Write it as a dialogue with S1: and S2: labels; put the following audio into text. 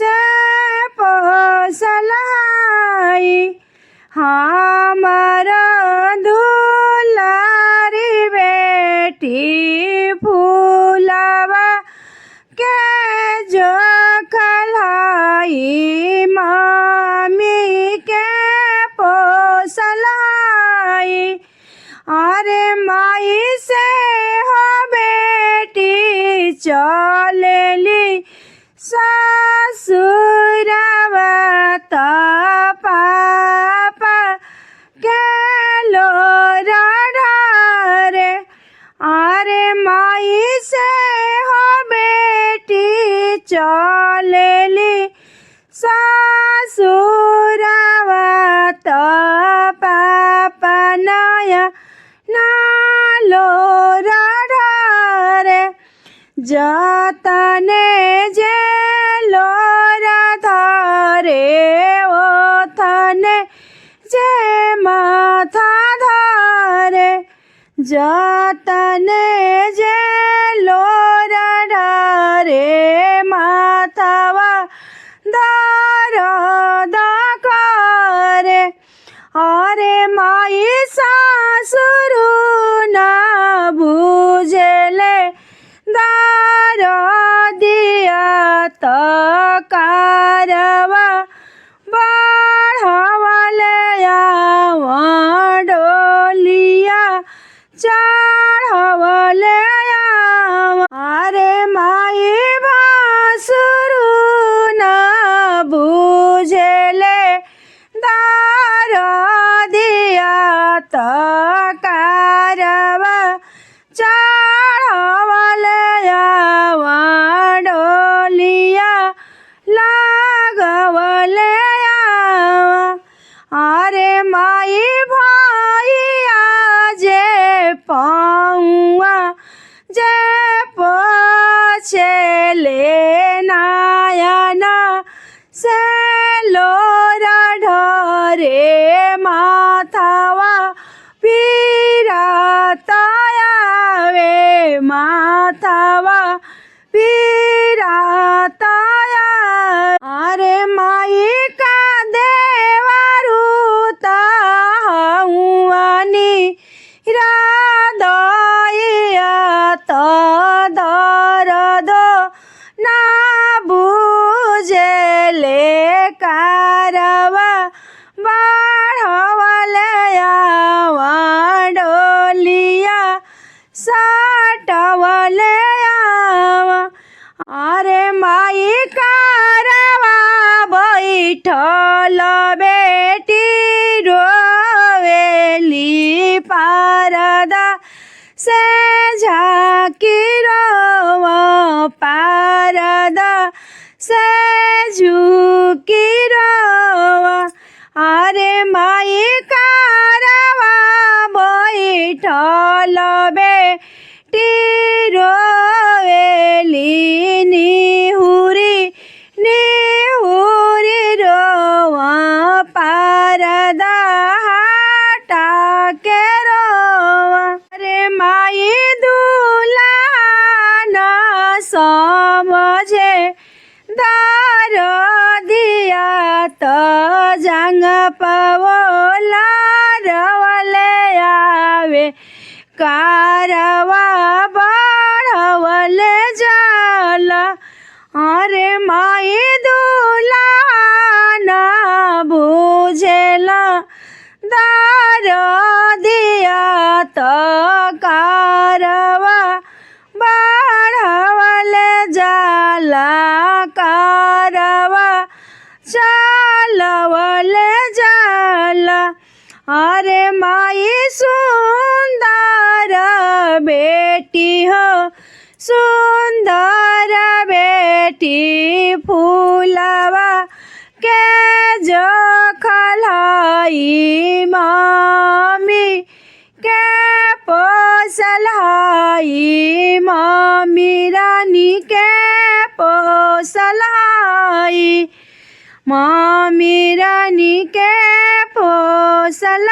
S1: से पोसलाई हमार दुलारी बेटी फूलवा के जो खलाई मम्मी के पोसलाई। अरे माई से हो बेटी चलेली ससुरवा त पापा के लोरा ढारे। अरे माई से हो बेटी चलेली ससुरवा त पापा नया ना लोरा ढारे। जतने जे लोरा धरे ओथने जे माथा धरे। जतने जे लोरा ढारे माथावा दर्द करे। अरे माई सासुरु ना बुझेले दरदिया त कारवा बढ़वले आवा डोलिया चढ़वले आवा। अरे माई भासुरु ना बुझेले दरदिया त कारवा चढ़वले आवा डोलिया लागवले आवा। अरे माई भैया जे पौआ जे पोछेले नयना से लोरा ढरे माथावा पीरातायावे माथावा पीराताया। अरे माई का देवरुता हुआनी राधइया त दर्द ना बुझेले कारवा बढ़वले आवा डोलिया साटवले आवा। अरे माई कारवा बैठल बेटी रोवेली पारदा से झाँकी रोवा पारदा से झुकी रोवा। अरे माई कारवा बैठल बेटी रोवेली निहुरी निहुरी रोवा पारदा हटा के रोवा। अरे माई दुल्हा समझे दरदिया त जंग पवोला रवले आवे कारवा बढ़वले जाला। अरे माई दुल्हा बुझेला दरदिया त कारवा बढ़वले जाला कारवा चलवले जाला। अरे माई सुंदर बेटी हो सुंदर बेटी फूलवा के जो खलाई मम्मी के पोसलाई मम्मी रानी के पोसलाई मम्मी रानी के पोसलाई।